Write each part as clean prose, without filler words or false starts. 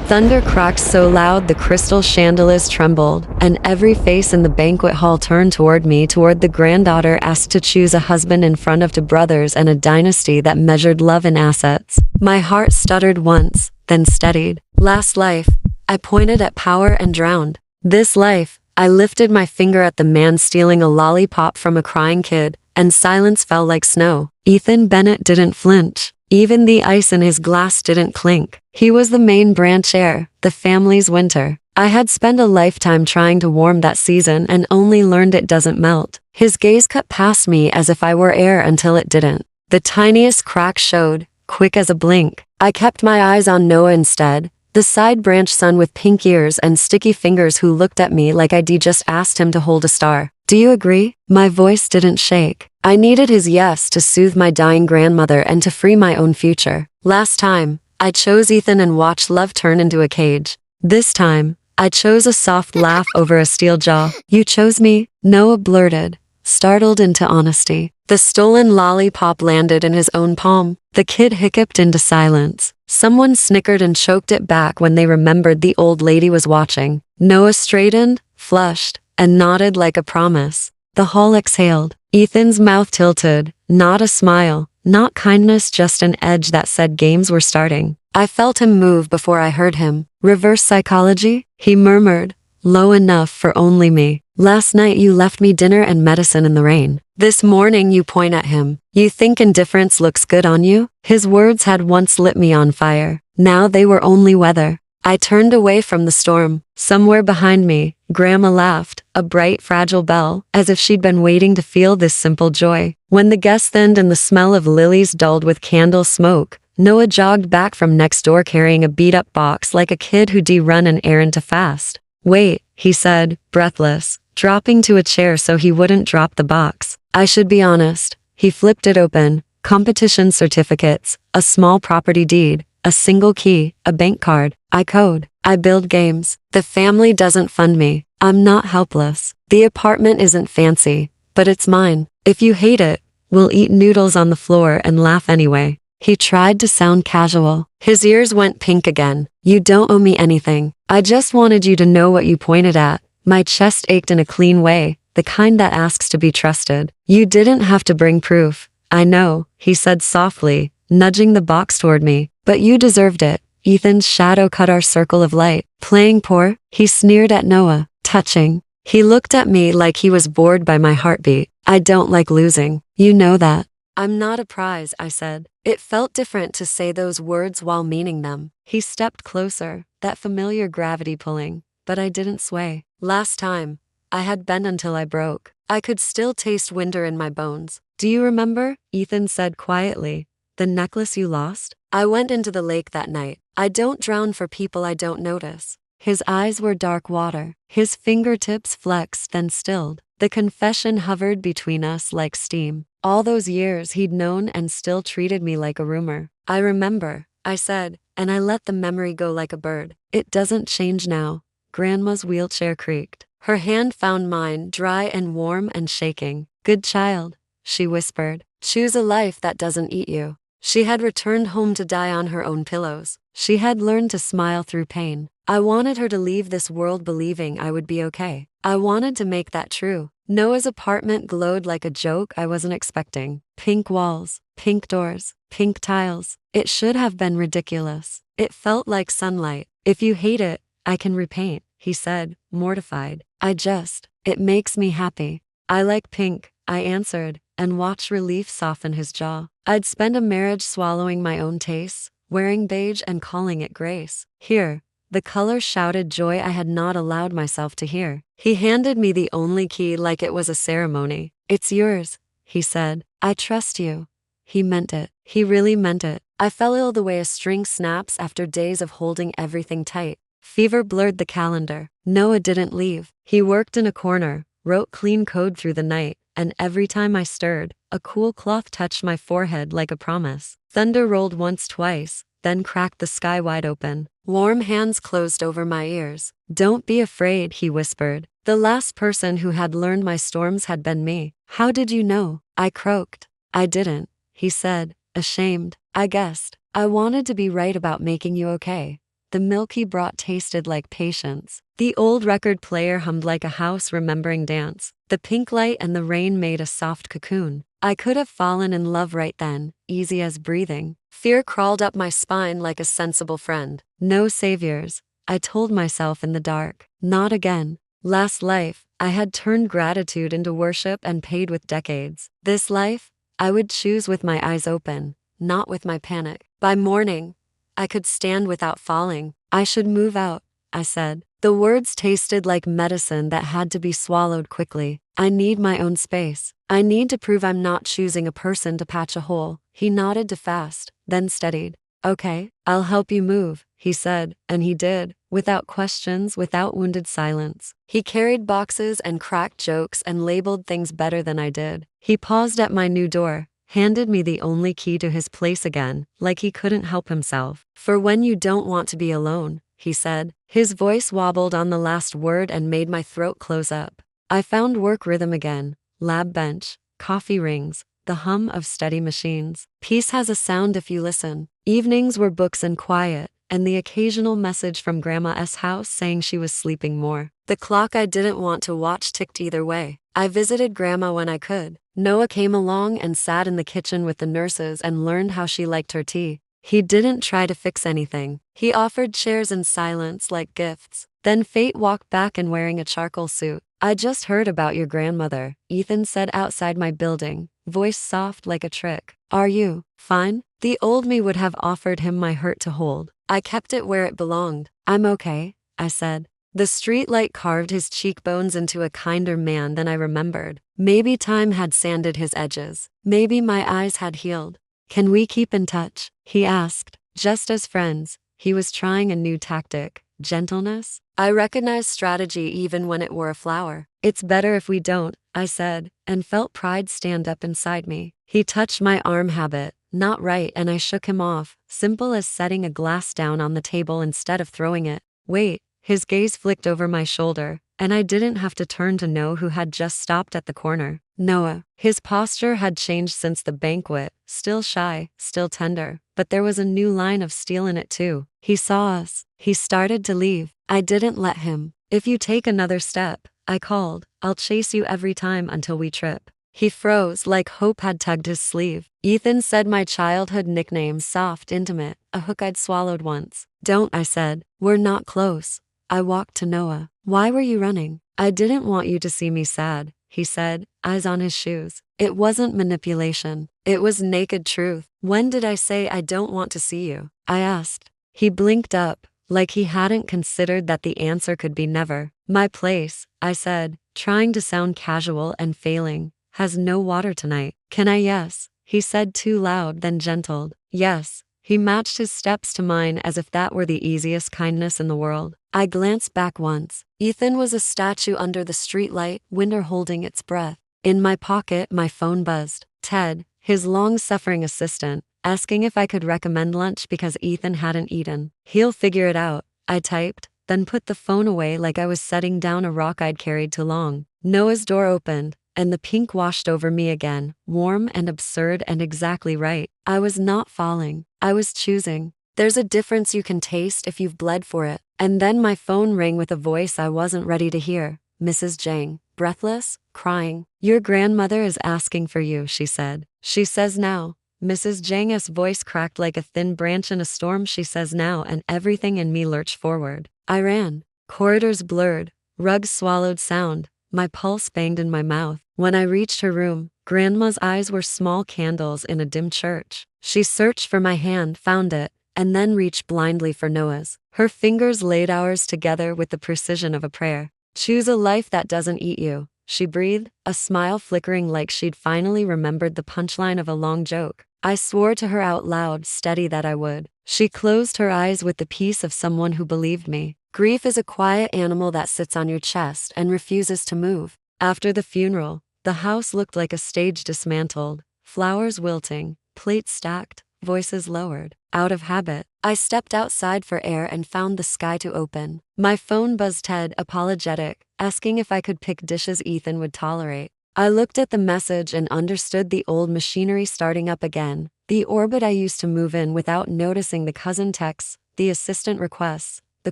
Thunder cracked so loud the crystal chandeliers trembled, and every face in the banquet hall turned toward me, toward the granddaughter asked to choose a husband in front of two brothers and a dynasty that measured love in assets. My heart stuttered once, then steadied. Last life, I pointed at power and drowned. This life, I lifted my finger at the man stealing a lollipop from a crying kid, and silence fell like snow. Ethan Bennett didn't flinch. Even the ice in his glass didn't clink. He was the main branch heir, the family's winter. I had spent a lifetime trying to warm that season and only learned it doesn't melt. His gaze cut past me as if I were air until it didn't. The tiniest crack showed, quick as a blink. I kept my eyes on Noah instead, the side branch son with pink ears and sticky fingers who looked at me like I'd just asked him to hold a star. Do you agree? My voice didn't shake. I needed his yes to soothe my dying grandmother and to free my own future. Last time, I chose Ethan and watched love turn into a cage. This time, I chose a soft laugh over a steel jaw. You chose me, Noah blurted, startled into honesty. The stolen lollipop landed in his own palm. The kid hiccuped into silence. Someone snickered and choked it back when they remembered the old lady was watching. Noah straightened, flushed, and nodded like a promise. The hall exhaled. Ethan's mouth tilted, not a smile, not kindness, just an edge that said games were starting. I felt him move before I heard him. Reverse psychology? He murmured, low enough for only me. Last night you left me dinner and medicine in the rain. This morning you point at him. You think indifference looks good on you? His words had once lit me on fire. Now they were only weather. I turned away from the storm. Somewhere behind me, Grandma laughed, a bright, fragile bell, as if she'd been waiting to feel this simple joy. When the guests thinned and the smell of lilies dulled with candle smoke, Noah jogged back from next door carrying a beat-up box like a kid who'd run an errand to fast. Wait, he said, breathless, dropping to a chair so he wouldn't drop the box. I should be honest. He flipped it open. Competition certificates, a small property deed, a single key, a bank card. I code. I build games. The family doesn't fund me. I'm not helpless. The apartment isn't fancy, but it's mine. If you hate it, we'll eat noodles on the floor and laugh anyway. He tried to sound casual. His ears went pink again. You don't owe me anything. I just wanted you to know what you pointed at. My chest ached in a clean way, the kind that asks to be trusted. You didn't have to bring proof. I know, he said softly, nudging the box toward me. But you deserved it. Ethan's shadow cut our circle of light. Playing poor? He sneered at Noah. Touching. He looked at me like he was bored by my heartbeat. I don't like losing. You know that. I'm not a prize, I said. It felt different to say those words while meaning them. He stepped closer, that familiar gravity pulling, but I didn't sway. Last time, I had bent until I broke. I could still taste winter in my bones. Do you remember? Ethan said quietly. The necklace you lost? I went into the lake that night. I don't drown for people I don't notice. His eyes were dark water. His fingertips flexed then stilled. The confession hovered between us like steam. All those years he'd known and still treated me like a rumor. I remember, I said, and I let the memory go like a bird. It doesn't change now. Grandma's wheelchair creaked. Her hand found mine, dry and warm and shaking. Good child, she whispered. Choose a life that doesn't eat you. She had returned home to die on her own pillows. She had learned to smile through pain. I wanted her to leave this world believing I would be okay. I wanted to make that true. Noah's apartment glowed like a joke I wasn't expecting. Pink walls, pink doors, pink tiles. It should have been ridiculous. It felt like sunlight. If you hate it, I can repaint, he said, mortified. It makes me happy. I like pink, I answered, and watched relief soften his jaw. I'd spent a marriage swallowing my own tastes, wearing beige and calling it grace. Here, the color shouted joy I had not allowed myself to hear. He handed me the only key like it was a ceremony. It's yours, he said. I trust you. He meant it. He really meant it. I fell ill the way a string snaps after days of holding everything tight. Fever blurred the calendar. Noah didn't leave. He worked in a corner, wrote clean code through the night, and every time I stirred, a cool cloth touched my forehead like a promise. Thunder rolled once, twice, then cracked the sky wide open. Warm hands closed over my ears. Don't be afraid, he whispered. The last person who had learned my storms had been me. How did you know? I croaked. I didn't, he said, ashamed. I guessed. I wanted to be right about making you okay. The milk he brought tasted like patience. The old record player hummed like a house remembering dance. The pink light and the rain made a soft cocoon. I could have fallen in love right then, easy as breathing. Fear crawled up my spine like a sensible friend. No saviors, I told myself in the dark. Not again. Last life, I had turned gratitude into worship and paid with decades. This life, I would choose with my eyes open, not with my panic. By morning, I could stand without falling. I should move out, I said. The words tasted like medicine that had to be swallowed quickly. I need my own space. I need to prove I'm not choosing a person to patch a hole. He nodded to fast, then steadied. Okay, I'll help you move, he said, and he did, without questions, without wounded silence. He carried boxes and cracked jokes and labeled things better than I did. He paused at my new door, handed me the only key to his place again, like he couldn't help himself. For when you don't want to be alone, he said. His voice wobbled on the last word and made my throat close up. I found work rhythm again, lab bench, coffee rings, the hum of steady machines. Peace has a sound if you listen. Evenings were books and quiet, and the occasional message from Grandma's house saying she was sleeping more. The clock I didn't want to watch ticked either way. I visited Grandma when I could. Noah came along and sat in the kitchen with the nurses and learned how she liked her tea. He didn't try to fix anything. He offered chairs in silence like gifts. Then Fate walked back in wearing a charcoal suit. I just heard about your grandmother, Ethan said outside my building, voice soft like a trick. Are you fine? The old me would have offered him my hurt to hold. I kept it where it belonged. I'm okay, I said. The street light carved his cheekbones into a kinder man than I remembered. Maybe time had sanded his edges. Maybe my eyes had healed. Can we keep in touch? He asked. Just as friends. He was trying a new tactic. Gentleness? I recognized strategy even when it wore a flower. It's better if we don't, I said, and felt pride stand up inside me. He touched my arm habit, not right, and I shook him off, simple as setting a glass down on the table instead of throwing it. Wait, his gaze flicked over my shoulder, and I didn't have to turn to know who had just stopped at the corner. Noah. His posture had changed since the banquet, still shy, still tender, but there was a new line of steel in it too. He saw us. He started to leave. I didn't let him. If you take another step, I called, I'll chase you every time until we trip. He froze like hope had tugged his sleeve. Ethan said my childhood nickname, soft, intimate, a hook I'd swallowed once. Don't, I said. We're not close. I walked to Noah. Why were you running? I didn't want you to see me sad, he said, eyes on his shoes. It wasn't manipulation. It was naked truth. When did I say I don't want to see you? I asked. He blinked up, like he hadn't considered that the answer could be never. My place, I said, trying to sound casual and failing, has no water tonight. Can I? Yes, he said too loud, then gentled. Yes. He matched his steps to mine as if that were the easiest kindness in the world. I glanced back once. Ethan was a statue under the streetlight, winter holding its breath. In my pocket, my phone buzzed. Ted, his long-suffering assistant, asking if I could recommend lunch because Ethan hadn't eaten. He'll figure it out, I typed, then put the phone away like I was setting down a rock I'd carried too long. Noah's door opened, and the pink washed over me again, warm and absurd and exactly right. I was not falling. I was choosing. There's a difference you can taste if you've bled for it. And then my phone rang with a voice I wasn't ready to hear. Mrs. Jang, breathless, crying. Your grandmother is asking for you, she said. She says now. Mrs. Jang's voice cracked like a thin branch in a storm. She says now, and everything in me lurched forward. I ran. Corridors blurred. Rugs swallowed sound. My pulse banged in my mouth. When I reached her room, Grandma's eyes were small candles in a dim church. She searched for my hand, found it, and then reached blindly for Noah's. Her fingers laid ours together with the precision of a prayer. Choose a life that doesn't eat you, she breathed, a smile flickering like she'd finally remembered the punchline of a long joke. I swore to her out loud, steady that I would. She closed her eyes with the peace of someone who believed me. Grief is a quiet animal that sits on your chest and refuses to move. After the funeral, the house looked like a stage dismantled, flowers wilting, plates stacked, voices lowered. Out of habit, I stepped outside for air and found the sky to open. My phone buzzed. Ted, apologetic, asking if I could pick dishes Ethan would tolerate. I looked at the message and understood the old machinery starting up again, the orbit I used to move in without noticing. The cousin texts, the assistant requests, the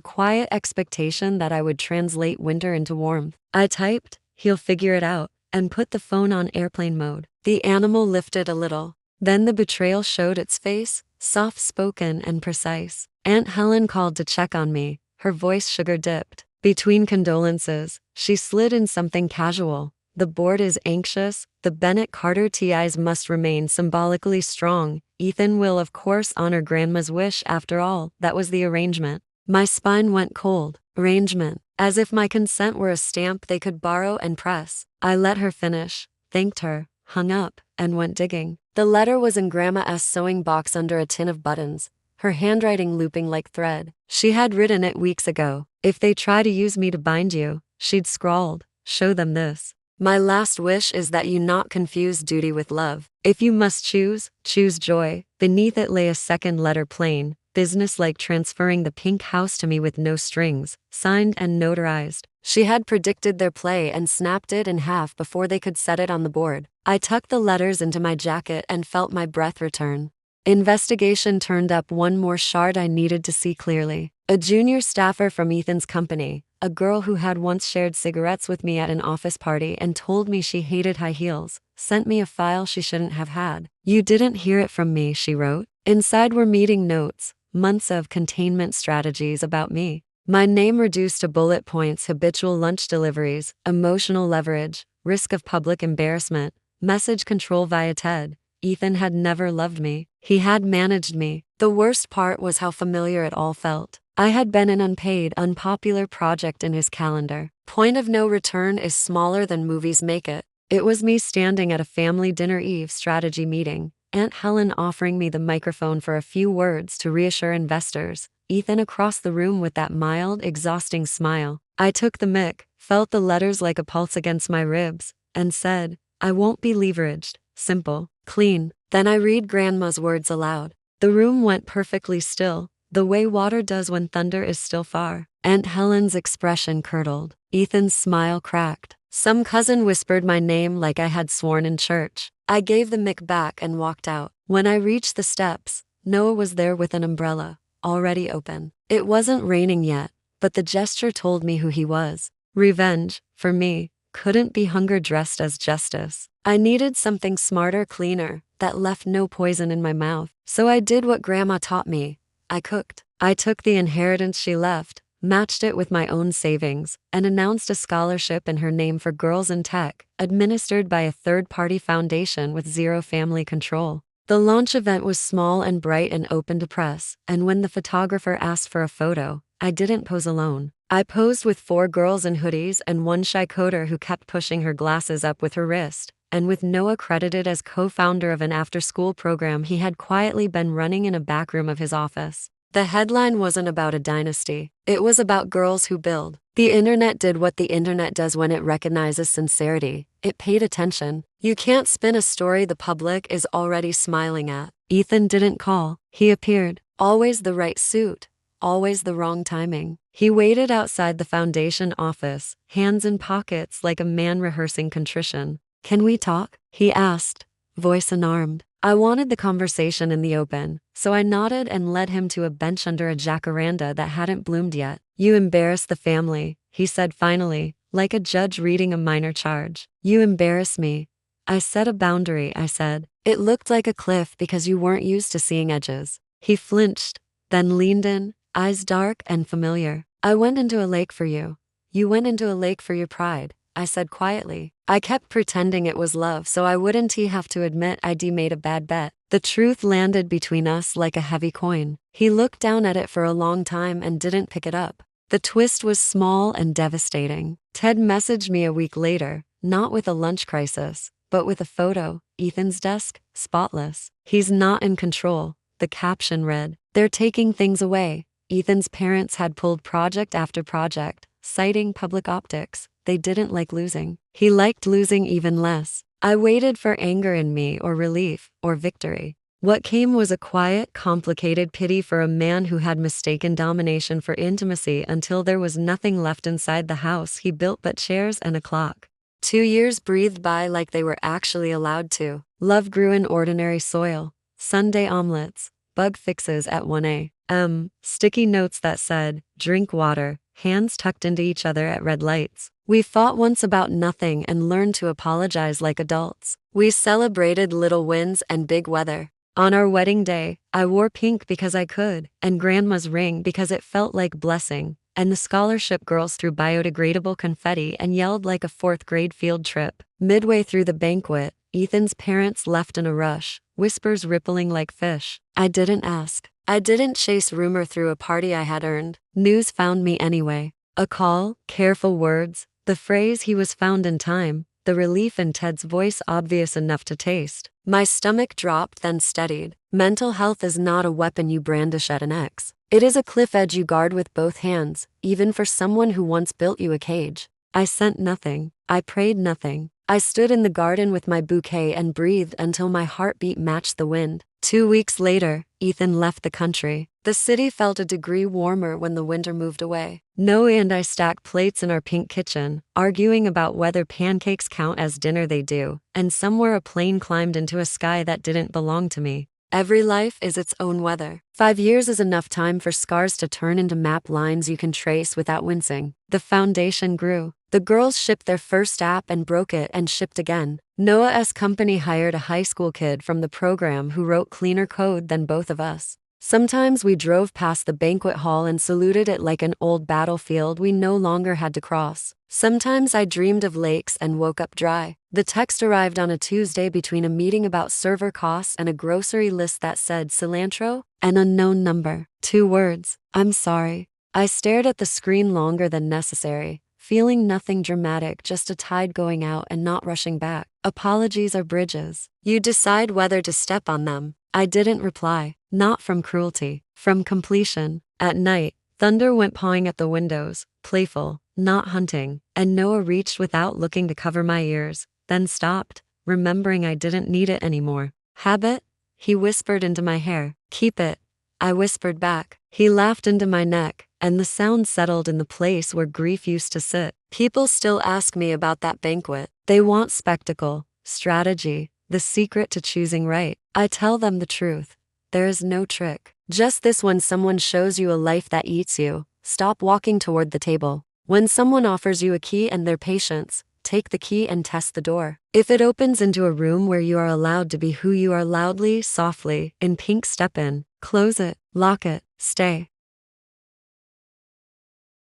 quiet expectation that I would translate winter into warmth. I typed, "He'll figure it out," and put the phone on airplane mode. The animal lifted a little. Then the betrayal showed its face, soft-spoken and precise. Aunt Helen called to check on me, her voice sugar-dipped. Between condolences, she slid in something casual. "The board is anxious. The Bennett Carter TIs must remain symbolically strong. Ethan will of course honor Grandma's wish after all." That was the arrangement. My spine went cold. Arrangement. As if my consent were a stamp they could borrow and press. I let her finish, thanked her, hung up, and went digging. The letter was in Grandma's sewing box under a tin of buttons, her handwriting looping like thread. She had written it weeks ago. "If they try to use me to bind you," she'd scrawled, "show them this. My last wish is that you not confuse duty with love. If you must choose, choose joy." Beneath it lay a second letter, plain, business-like, transferring the pink house to me with no strings, signed and notarized. She had predicted their play and snapped it in half before they could set it on the board. I tucked the letters into my jacket and felt my breath return. Investigation turned up one more shard I needed to see clearly. A junior staffer from Ethan's company, a girl who had once shared cigarettes with me at an office party and told me she hated high heels, sent me a file she shouldn't have had. "You didn't hear it from me," she wrote. Inside were meeting notes, months of containment strategies about me. My name reduced to bullet points: habitual lunch deliveries, emotional leverage, risk of public embarrassment, message control via TED. Ethan had never loved me. He had managed me. The worst part was how familiar it all felt. I had been an unpaid, unpopular project in his calendar. Point of no return is smaller than movies make it. It was me standing at a family dinner eve strategy meeting, Aunt Helen offering me the microphone for a few words to reassure investors, Ethan across the room with that mild, exhausting smile. I took the mic, felt the letters like a pulse against my ribs, and said, "I won't be leveraged. Simple. Clean." Then I read Grandma's words aloud. The room went perfectly still, the way water does when thunder is still far. Aunt Helen's expression curdled. Ethan's smile cracked. Some cousin whispered my name like I had sworn in church. I gave the mic back and walked out. When I reached the steps, Noah was there with an umbrella, already open. It wasn't raining yet, but the gesture told me who he was. Revenge, for me, couldn't be hunger dressed as justice. I needed something smarter, cleaner, that left no poison in my mouth. So I did what Grandma taught me. I cooked. I took the inheritance she left, matched it with my own savings, and announced a scholarship in her name for girls in tech, administered by a third-party foundation with zero family control. The launch event was small and bright and open to press, and when the photographer asked for a photo, I didn't pose alone. I posed with 4 girls in hoodies and one shy coder who kept pushing her glasses up with her wrist, and with Noah credited as co-founder of an after-school program he had quietly been running in a back room of his office. The headline wasn't about a dynasty. It was about girls who build. The internet did what the internet does when it recognizes sincerity. It paid attention. You can't spin a story the public is already smiling at. Ethan didn't call. He appeared. Always the right suit. Always the wrong timing. He waited outside the foundation office, hands in pockets like a man rehearsing contrition. "Can we talk?" he asked, voice unarmed. I wanted the conversation in the open, so I nodded and led him to a bench under a jacaranda that hadn't bloomed yet. "You embarrass the family," he said finally, like a judge reading a minor charge. "You embarrass me." "I set a boundary," I said. "It looked like a cliff because you weren't used to seeing edges." He flinched, then leaned in, eyes dark and familiar. "I went into a lake for you. You went into a lake for your pride," I said quietly. I kept pretending it was love so I wouldn't have to admit I'd made a bad bet. The truth landed between us like a heavy coin. He looked down at it for a long time and didn't pick it up. The twist was small and devastating. Ted messaged me a week later, not with a lunch crisis, but with a photo, Ethan's desk, spotless. "He's not in control," the caption read. "They're taking things away." Ethan's parents had pulled project after project, citing public optics. They didn't like losing. He liked losing even less. I waited for anger in me, or relief, or victory. What came was a quiet, complicated pity for a man who had mistaken domination for intimacy until there was nothing left inside the house he built but chairs and a clock. 2 years breathed by like they were actually allowed to. Love grew in ordinary soil. Sunday omelets, bug fixes at 1 a.m., sticky notes that said, drink water, hands tucked into each other at red lights. We fought once about nothing and learned to apologize like adults. We celebrated little wins and big weather. On our wedding day, I wore pink because I could, and Grandma's ring because it felt like blessing, and the scholarship girls threw biodegradable confetti and yelled like a fourth-grade field trip. Midway through the banquet, Ethan's parents left in a rush, whispers rippling like fish. I didn't ask. I didn't chase rumor through a party I had earned. News found me anyway. A call, careful words, the phrase "he was found in time," the relief in Ted's voice obvious enough to taste. My stomach dropped then steadied. Mental health is not a weapon you brandish at an ex. It is a cliff edge you guard with both hands, even for someone who once built you a cage. I sent nothing. I prayed nothing. I stood in the garden with my bouquet and breathed until my heartbeat matched the wind. 2 weeks later, Ethan left the country. The city felt a degree warmer when the winter moved away. Noe and I stacked plates in our pink kitchen, arguing about whether pancakes count as dinner. They do, and somewhere a plane climbed into a sky that didn't belong to me. Every life is its own weather. 5 years is enough time for scars to turn into map lines you can trace without wincing. The foundation grew. The girls shipped their first app and broke it and shipped again. Noah's company hired a high school kid from the program who wrote cleaner code than both of us. Sometimes we drove past the banquet hall and saluted it like an old battlefield we no longer had to cross. Sometimes I dreamed of lakes and woke up dry. The text arrived on a Tuesday between a meeting about server costs and a grocery list that said cilantro, an unknown number. 2 words. I'm sorry. I stared at the screen longer than necessary, feeling nothing dramatic, just a tide going out and not rushing back. Apologies are bridges. You decide whether to step on them. I didn't reply, not from cruelty, from completion. At night, thunder went pawing at the windows, playful, not hunting, and Noah reached without looking to cover my ears, then stopped, remembering I didn't need it anymore. Habit? He whispered into my hair. Keep it. I whispered back. He laughed into my neck, and the sound settled in the place where grief used to sit. People still ask me about that banquet. They want spectacle, strategy, the secret to choosing right. I tell them the truth. There is no trick. Just this: when someone shows you a life that eats you, stop walking toward the table. When someone offers you a key and their patience, take the key and test the door. If it opens into a room where you are allowed to be who you are loudly, softly, in pink, step in. Close it, lock it, stay.